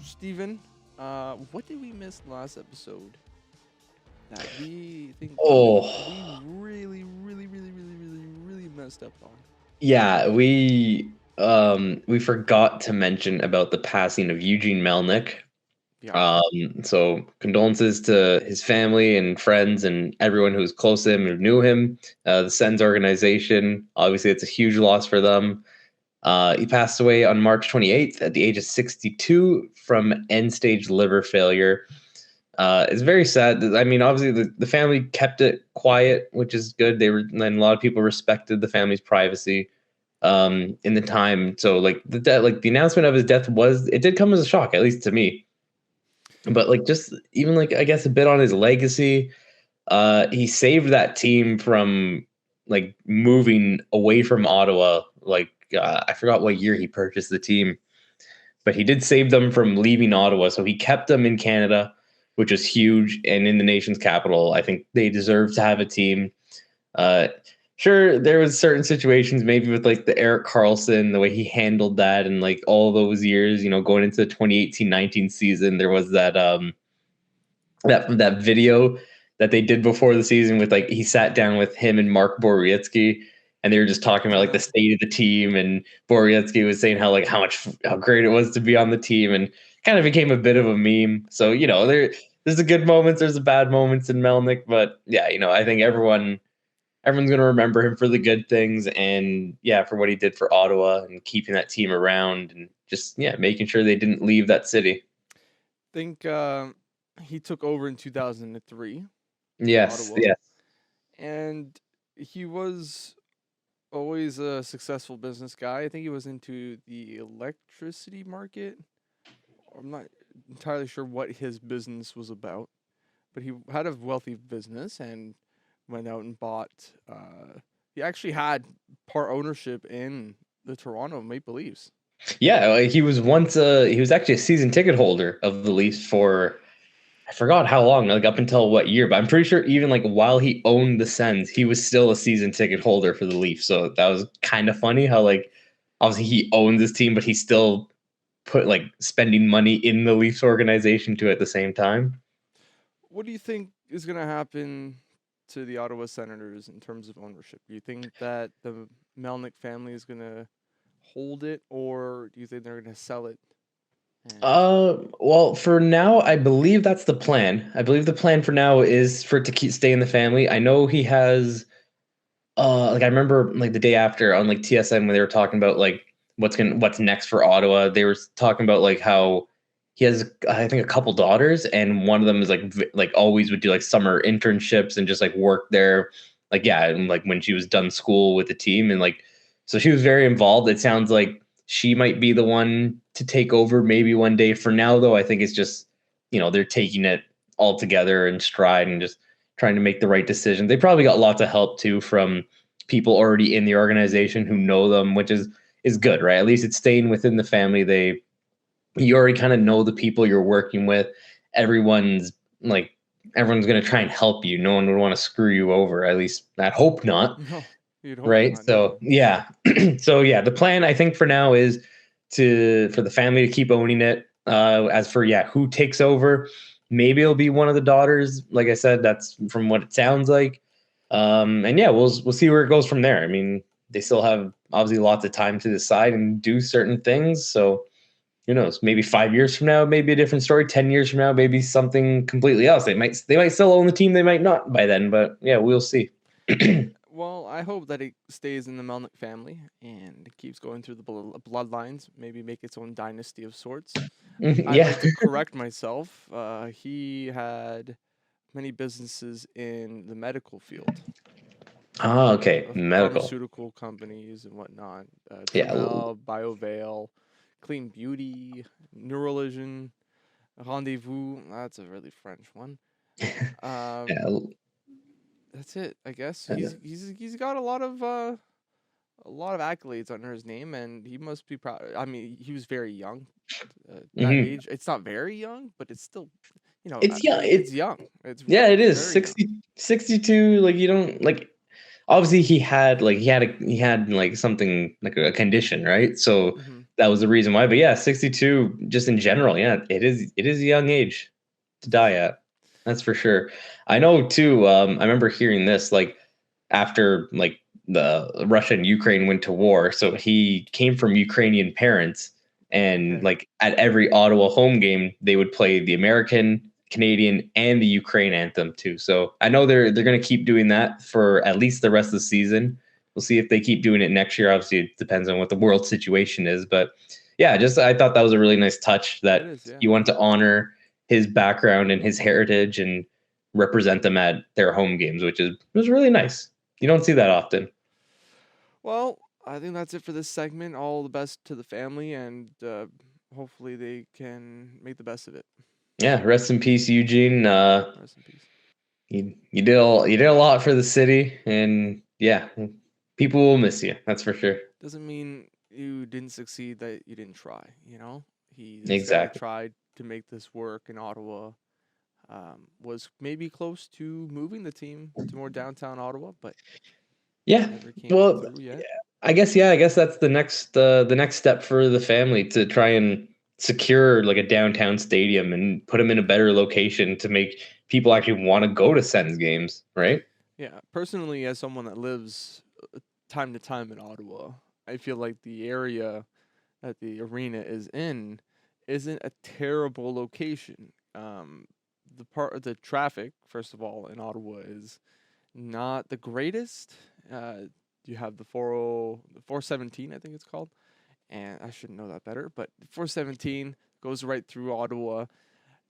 Steven, what did we miss last episode that we think we Oh, really messed up on? yeah, we forgot to mention about the passing of Eugene Melnyk. Yeah. So condolences to his family and friends and everyone who was close to him who knew him. The Sens organization, obviously, it's a huge loss for them. He passed away on March 28th at the age of 62 from end-stage liver failure. It's very sad. I mean, obviously, the family kept it quiet, which is good. And a lot of people respected the family's privacy in the time. So, like the announcement of his death it did come as a shock, at least to me. But like, just even like, I guess a bit on his legacy. He saved that team from like moving away from Ottawa. Like, I forgot what year he purchased the team, but he did save them from leaving Ottawa. So he kept them in Canada, which is huge, and in the nation's capital. I think they deserve to have a team. Uh, sure, there was certain situations, maybe with like the Eric Carlson, the way he handled that, and like all those years, going into the 2018-19 season, there was that video that they did before the season with like he sat down with him and Mark Borowiecki and they were just talking about like the state of the team and Borowiecki was saying how great it was to be on the team and kind of became a bit of a meme. So, there's the good moments, there's the bad moments in Melnick, but yeah, I think everyone's going to remember him for the good things and yeah, for what he did for Ottawa and keeping that team around and just yeah, making sure they didn't leave that city. Think he took over in 2003 with Yes, Ottawa, yes. and he was always a successful business guy. I think he was into the electricity market. I'm not entirely sure what his business was about, but he had a wealthy business and went out and bought. He actually had part ownership in the Toronto Maple Leafs. Yeah, he was actually a season ticket holder of the Leafs for I forgot how long, like up until what year, but I'm pretty sure even like while he owned the Sens, he was still a season ticket holder for the Leafs. So that was kind of funny how like obviously he owns this team, but he still put like spending money in the Leafs organization too at the same time. What do you think is going to happen to the Ottawa Senators in terms of ownership? Do you think that the Melnyk family is going to hold it, or do you think they're going to sell it? And Well, for now, I believe that's the plan. I believe the plan for now is for it to stay in the family. I know he has like I remember like the day after on like TSN when they were talking about like what's next for Ottawa. They were talking about like how he has I think a couple daughters and one of them is like always would do like summer internships and just like work there. Like yeah, and like when she was done school with the team and like so she was very involved. It sounds like she might be the one to take over maybe one day. For now though, I think it's just they're taking it all together in stride and just trying to make the right decision. They probably got lots of help too from people already in the organization who know them, which is good, right? At least it's staying within the family. You already kind of know the people you're working with. Everyone's like everyone's gonna try and help you. No one would want to screw you over. At least I hope not. no, you'd hope Right. not. So No. yeah. So yeah, the plan I think for now is for the family to keep owning it. As for yeah, who takes over? Maybe it'll be one of the daughters. Like I said, that's from what it sounds like. And yeah, we'll see where it goes from there. I mean, they still have obviously lots of time to decide and do certain things. So who knows? Maybe 5 years from now, maybe a different story. 10 years from now, maybe something completely else. They might still own the team. They might not by then. But yeah, we'll see. Well, I hope that it stays in the Melnyk family and it keeps going through the bloodlines. Maybe make its own dynasty of sorts. I'd Yeah. like to correct myself. He had many businesses in the medical field, Ah, okay. Medical. pharmaceutical companies and whatnot. Yeah. Tramel, BioVale, Clean Beauty, Neurologion, Rendezvous. That's a really French one. Um, Yeah. that's it, I guess. He's got a lot of accolades under his name, and he must be proud. I mean, he was very young. That Mhm. age, it's not very young, but it's still, It's yeah. it's young. It's Yeah, it is very young. 62. Like you don't like. Obviously, he had like something like a condition, right? So Hmm. that was the reason why. But yeah, 62 just in general, yeah, it is a young age to die at. That's for sure. I know too. I remember hearing this like after like the Russia and Ukraine went to war. So he came from Ukrainian parents, and Okay. like at every Ottawa home game, they would play the American, Canadian, and the Ukraine anthem too. So I know they're gonna keep doing that for at least the rest of the season. We'll see if they keep doing it next year. Obviously, it depends on what the world situation is, but yeah, just I thought that was a really nice touch It that is, yeah. you want to honor his background and his heritage and represent them at their home games, which is was really nice. You don't see that often. Well, I think that's it for this segment. All the best to the family, and hopefully they can make the best of it. Yeah, rest in peace, Eugene. Rest in peace. You did a lot for the city, and yeah, people will miss you. That's for sure. Doesn't mean you didn't succeed that you didn't try. You know, this guy Exactly. tried to make this work in Ottawa. Was maybe close to moving the team to more downtown Ottawa, but Yeah. never came Well, through yet. I guess yeah. I guess that's the next step for the family to try and secure like a downtown stadium and put them in a better location to make people actually want to go to Sens games, right? Yeah, personally, as someone that lives time to time in Ottawa, I feel like the area that the arena is in isn't a terrible location. The part of the traffic, first of all, in Ottawa is not the greatest. You have the 40, the 417, I think it's called, and I should know that better, but 417 goes right through Ottawa.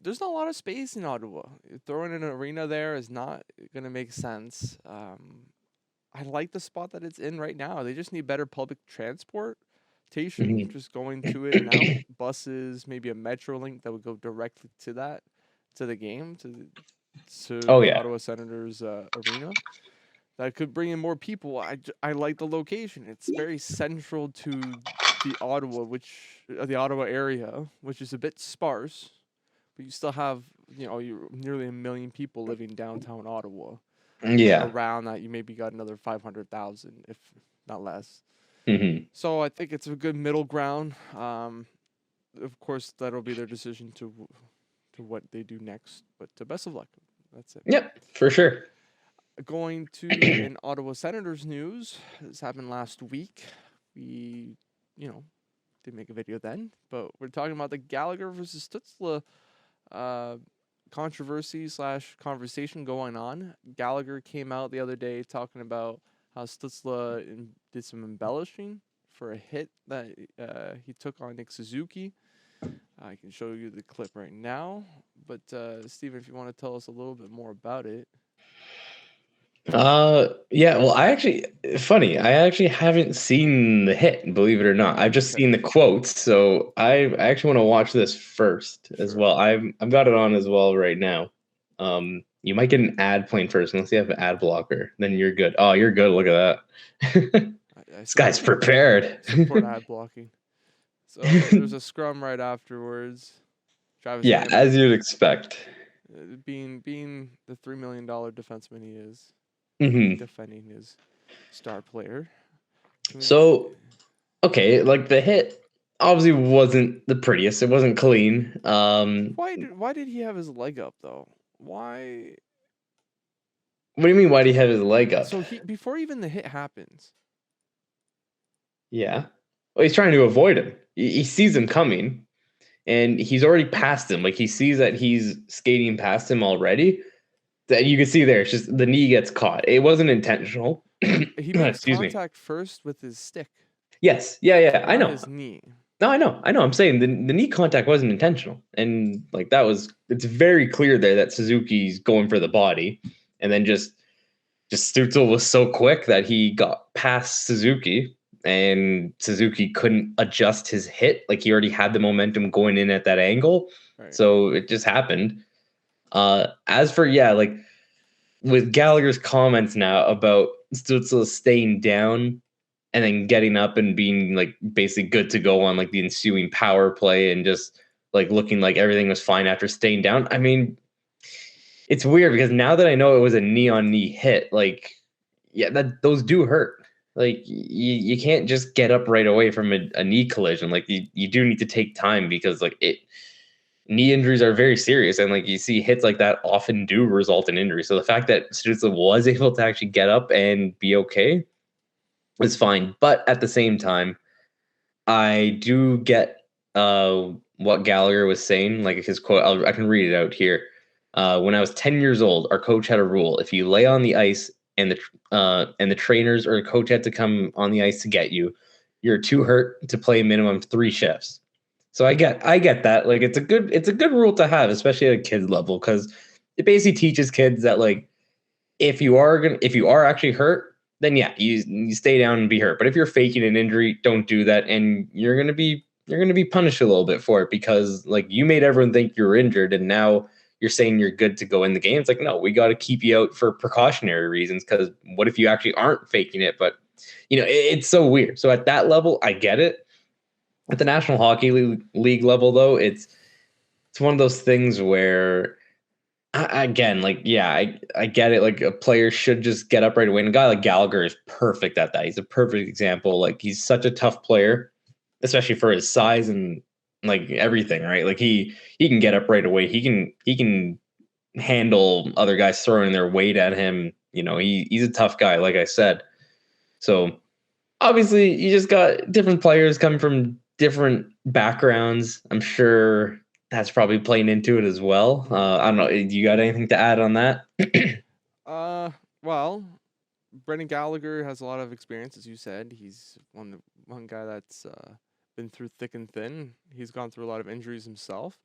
There's not a lot of space in Ottawa. Throwing an arena there is not gonna make sense. I like the spot that it's in right now. They just need better public transportation, Mhm. just going to it and out. Buses, maybe a metro link that would go directly to that, to the game, to Oh the yeah. Ottawa Senators arena. That could bring in more people. I like the location. It's very central to the Ottawa area, which is a bit sparse, but you still have you nearly 1 million people living downtown Ottawa. And Yeah. around that, you maybe got another 500,000, if not less. Hmm. So I think it's a good middle ground. Of course, that'll be their decision to what they do next. But best of luck. That's it. Yep, for sure. Going to in Ottawa Senators news. This happened last week. We, you know, didn't make a video then, but we're talking about the Gallagher versus Stutzle uh, controversy slash conversation going on. Gallagher came out the other day talking about how Stutzla did some embellishing for a hit that he took on Nick Suzuki. I can show you the clip right now, but Steven, if you want to tell us a little bit more about it. Yeah, well, I actually haven't seen the hit, believe it or not. I've just Okay, seen the quotes, so I actually want to watch this first as sure. well. I've got it on as well right now. You might get an ad playing first, unless you have an ad blocker, then you're good. Oh, you're good. Look at that. I This guy's support prepared. ad blocking. So there's a scrum right afterwards. Travis Yeah, Hamonic, as you'd expect. being the $3 million defenseman he is, Hmm. defending his star player. Can we just So, okay, like the hit obviously wasn't the prettiest. It wasn't clean. why did he have his leg up though? Why? What do you mean? Why do you have his leg up? So he before even the hit happens. Yeah. Well, he's trying to avoid him. He sees him coming, and he's already past him. Like he sees that he's skating past him already. That you can see there. It's just the knee gets caught. It wasn't intentional. He makes Excuse me. contact first with his stick, Yes. Yeah. Yeah. I not know. his knee. No, I know. I know. I'm saying the knee contact wasn't intentional, and like that was. It's very clear there that Suzuki's going for the body, and then just Stutzle was so quick that he got past Suzuki, and Suzuki couldn't adjust his hit. Like he already had the momentum going in at that angle. Right. So it just happened. As for yeah, like with Gallagher's comments now about Stutzle staying down and then getting up and being like basically good to go on like the ensuing power play and just like looking like everything was fine after staying down. I mean, it's weird because now that I know it was a knee on knee hit, like yeah, that those do hurt. like you can't just get up right away from a knee collision. Like you do need to take time because like knee injuries are very serious, and like you see hits like that often do result in injury. So the fact that Stutzle was able to actually get up and be okay is fine. But at the same time, I do get what Gallagher was saying. Like his quote, I can read it out here. When I was 10 years old, our coach had a rule: if you lay on the ice and the trainers or the coach had to come on the ice to get you, you're too hurt to play minimum 3 shifts. So I get that. Like it's a good rule to have, especially at a kid level, because it basically teaches kids that like if you are actually hurt, then yeah, you stay down and be hurt. But if you're faking an injury, don't do that, and you're gonna be punished a little bit for it because like you made everyone think you were injured, and now you're saying you're good to go in the game. It's like no, we got to keep you out for precautionary reasons because what if you actually aren't faking it? But it's so weird. So at that level, I get it. At the National Hockey League level, though, it's one of those things where again, like, yeah, I get it. Like, a player should just get up right away. And a guy like Gallagher is perfect at that. He's a perfect example. Like, he's such a tough player, especially for his size and like everything, right? Like, he can get up right away. He can handle other guys throwing their weight at him. He's a tough guy, like I said. So obviously, you just got different players coming from different backgrounds. I'm sure that's probably playing into it as well. Mhm. I don't know. You got anything to add on that? Well, Brendan Gallagher has a lot of experience, as you said. He's one guy that's been through thick and thin. He's gone through a lot of injuries himself.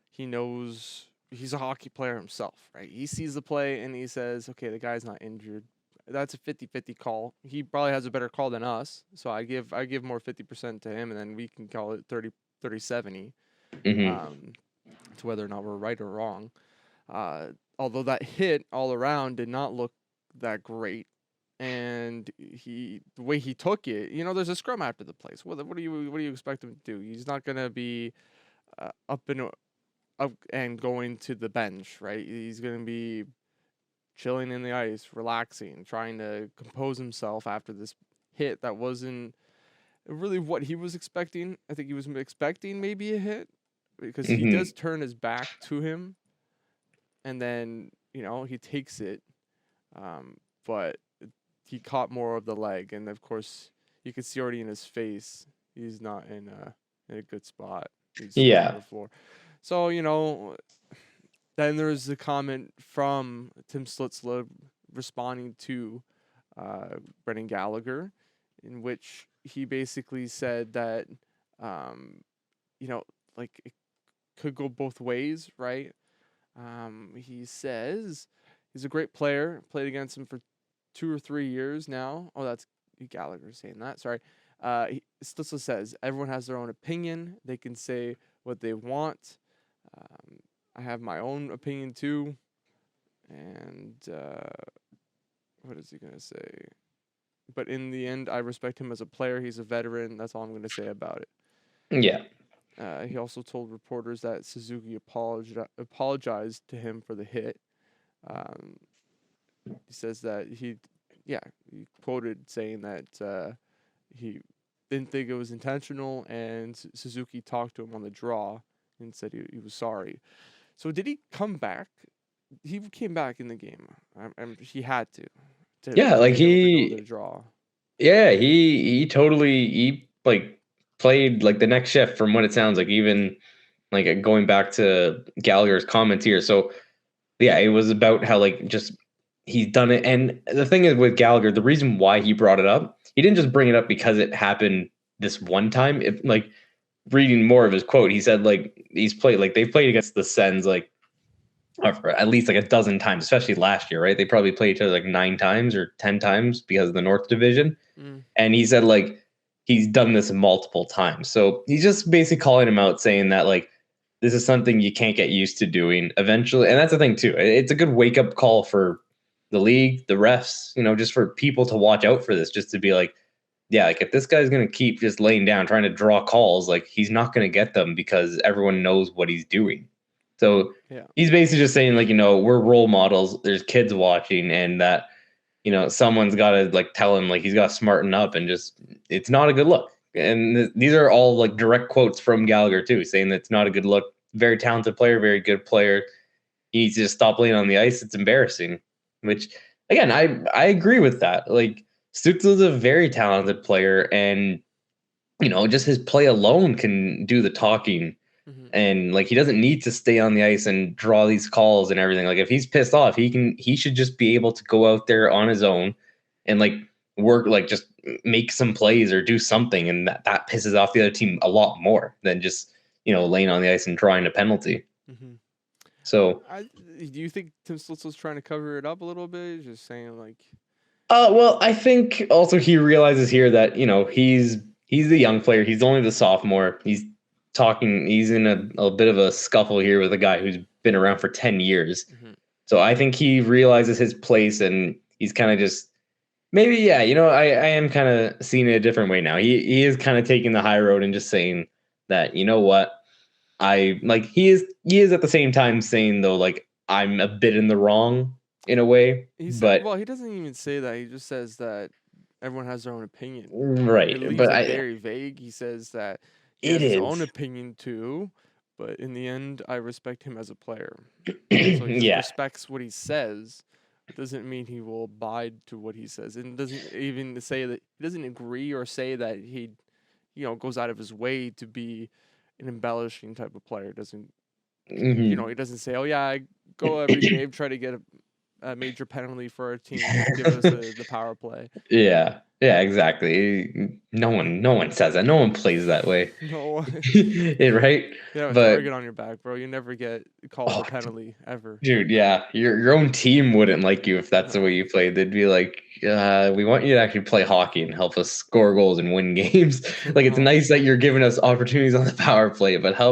He knows he's a hockey player himself, right? He sees the play and he says, "Okay, the guy's not injured." That's a 50-50 call. He probably has a better call than us, so I give more 50% to him, and then we can call it 30-70, Hmm. um, to whether or not we're right or wrong. Although that hit all around did not look that great, and the way he took it, there's a scrum after the play. So what do you expect him to do? He's not gonna be up and going to the bench, right? He's gonna be chilling in the ice, relaxing, trying to compose himself after this hit that wasn't really what he was expecting. I think he was expecting maybe a hit because he Hmm. does turn his back to him and then he takes it, but he caught more of the leg, and of course you can see already in his face he's not in a good spot. He's sprawled on Yeah. the floor. So then there's the comment from Tim Stutzle responding to Brendan Gallagher, in which he basically said that um, you know like it could go both ways, right? He says he's a great player. Played against him for 2 or 3 years now. Oh, that's Gallagher saying that. Sorry. Stutzle says everyone has their own opinion. They can say what they want. Um, I have my own opinion too. And what is he gonna say? But in the end, I respect him as a player. He's a veteran. That's all I'm gonna say about it. Yeah. He also told reporters that Suzuki apologized to him for the hit. Um, he says that he quoted saying that he didn't think it was intentional, and Suzuki talked to him on the draw and said he was sorry. So did he come back? He came back in the game. He had to Yeah. to Like be able to go to the draw. yeah, he totally he like played like the next shift from what it sounds like. Even like going back to Gallagher's comments here. So yeah, it was about how like just he's done it. And the thing is with Gallagher, the reason why he brought it up, he didn't just bring it up because it happened this one time. If like reading more of his quote, he said like he's played like they've played against the Sens like at least like a dozen times, especially last year, right? They probably played each other like 9 times or 10 times because of the North Division. Mm, And he said like he's done this multiple times. So he's just basically calling him out, saying that like this is something you can't get used to doing eventually. And that's the thing too. It's a good wake up call for the league, the refs, just for people to watch out for this, just to be like, yeah, like if this guy's gonna keep just laying down, trying to draw calls, like he's not gonna get them because everyone knows what he's doing. So yeah. he's basically just saying, like, we're role models, there's kids watching, and that someone's got to like tell him like he's got to smarten up and just it's not a good look. And these are all like direct quotes from Gallagher too, saying that it's not a good look. Very talented player, very good player. He needs to just stop playing on the ice. It's embarrassing. Which again, I agree with that. Like Stutzle is a very talented player, and just his play alone can do the talking. Mm-hmm. And like he doesn't need to stay on the ice and draw these calls and everything. Like if he's pissed off, he should just be able to go out there on his own and like work, like just make some plays or do something, and that pisses off the other team a lot more than just laying on the ice and drawing a penalty. Mm-hmm. So Do you think Tim Stutzle's trying to cover it up a little bit? Just saying like, well, I think also he realizes here that he's the young player. He's only the sophomore. He's talking. He's in a bit of a scuffle here with a guy who's been around for 10 years. mm-hmm. So I think he realizes his place, and he's kind of just maybe I am kind of seeing it a different way now. He is kind of taking the high road and just saying that what I like. He is at the same time saying though like I'm a bit in the wrong in a way, He said, but well, he doesn't even say that. He just says that everyone has their own opinion. It right. leaves But it very vague. He says that he it has his own is. opinion too, but in the end, I respect him as a player. So he just Yeah. respects what he says. It doesn't mean he will abide to what he says, and doesn't even say that he doesn't agree or say that he, goes out of his way to be an embellishing type of player. Doesn't Mhm. he doesn't say, oh yeah, I go every game try to get a major penalty for our team to give us the power play. Yeah. Yeah, exactly. No one says that. No one plays that way. No, Right? you have a But target on your back, bro. You never get called oh, a penalty ever. dude, yeah. Your own team wouldn't like you if that's the way No, you played. They'd be like, we want you to actually play hockey and help us score goals and win games. Like it's no. nice that you're giving us opportunities on the power play, but how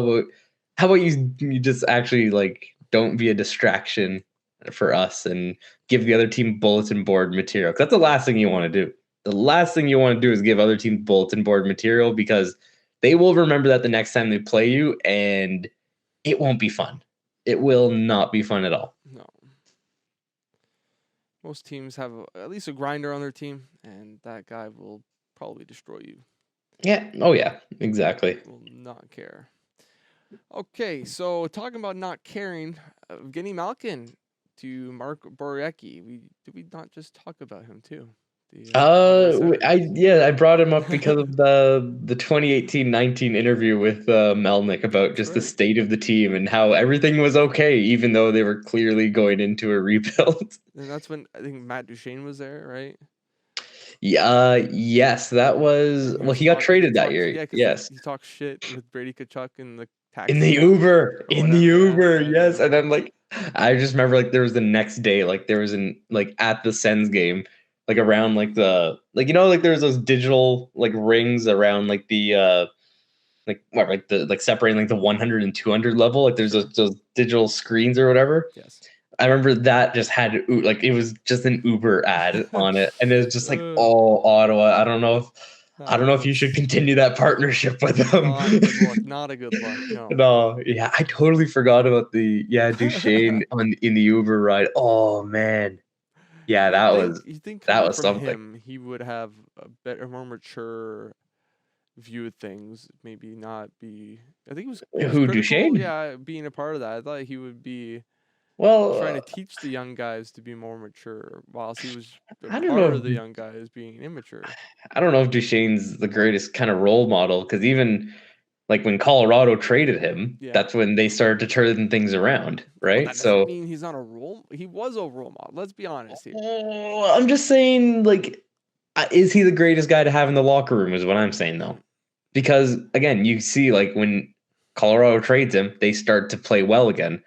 about you just actually like don't be a distraction for us and give the other team bulletin board material. 'Cause that's the last thing you want to do. The last thing you want to do is give other teams bulletin board material because they will remember that the next time they play you, and it won't be fun. It will not be fun at all. No. Most teams have at least a grinder on their team, and that guy will probably destroy you. Yeah. Oh yeah. Exactly. Will not care. Okay, so talking about not caring, Evgeny Malkin to Mark Borowiecki. Did we not just talk about him too? The Ottawa Senators. I brought him up because of the 2018-19 interview with Melnyk about That's just the right. state of the team and how everything was okay, even though they were clearly going into a rebuild. And that's when I think Matt Duchene was there, right? Yeah, yes, that was And he well. was He got talking. He traded that talked. year. Yeah, because Yes, he talked shit with Brady Kachuk in the in the taxi Uber, or whatever. yes. Yeah. And then like, I just remember like there was the next day, like there was an like at the Sens game, like around like the like like there's those digital like rings around like the like what like the like separating like the 100 and 200 level, like there's Sure. those digital screens or whatever. Yes. I remember that just had like it was just an Uber ad on it, and it was just like, oh, Ottawa. I don't know if you should That's continue that partnership with them. not a good look. Not a good look. No. No, yeah, I totally forgot about the Duchesne in the Uber ride. Oh man, yeah, You'd that think was you'd think that coming was from something. him, he would have a better, more mature view of things. Maybe not be. I think he was Who critical. Duchesne? Yeah, being a part of that. I thought he would be trying to Well, teach the young guys to be more mature, whilst he was a I don't part of know. the young guys being immature. I don't know if Duchesne's the greatest kind of role model because even like when Colorado traded him, Yeah. that's when they started to turn things around, Well, right? that doesn't So mean he's not a role. He was a role model. Let's be honest here. I'm just saying, like, is he the greatest guy to have in the locker room? Is what I'm saying though, Mm, because again, you see like when Colorado trades him, they start to play well again.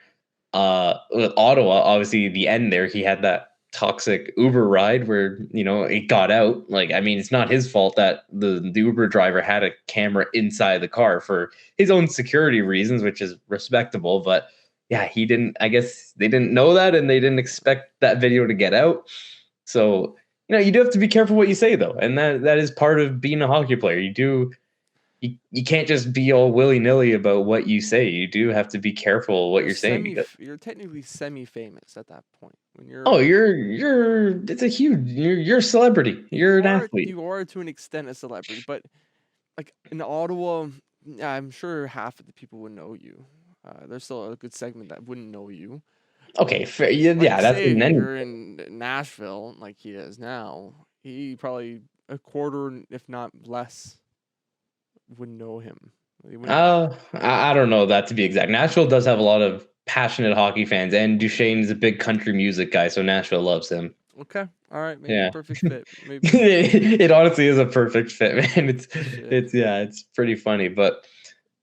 With Ottawa, obviously the end there, he had that toxic Uber ride where it got out. Like, I mean, it's not his fault that the Uber driver had a camera inside the car for his own security reasons, which is respectable. But yeah, he didn't. I guess they didn't know that, and they didn't expect that video to get out. So you do have to be careful what you say, though, and that is part of being a hockey player. You can't just be all willy nilly about what you say. You do have to be careful what you're saying because You're technically semi-famous at that point. When Oh, it's a huge. You're a celebrity. You're an athlete. you are to an extent a celebrity, but like in Ottawa, yeah, I'm sure half of the people would know you. There's still a good segment that wouldn't know you. Okay, fair. Yeah, Like, yeah, that's say in if any. you're in Nashville, like he is now, he probably a quarter, if not less, would know him. They wouldn't. I don't know that to be exact. Nashville does have a lot of passionate hockey fans, and Duchesne is a big country music guy, so Nashville loves him. Okay, all right, maybe Yeah. perfect fit. Maybe It honestly is a perfect fit, man. shit. It's pretty funny, but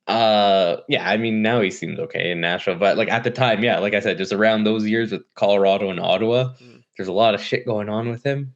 yeah, I mean now he seems okay in Nashville, but like at the time, yeah, like I said, just around those years with Colorado and Ottawa, Mm. there's a lot of shit going on with him.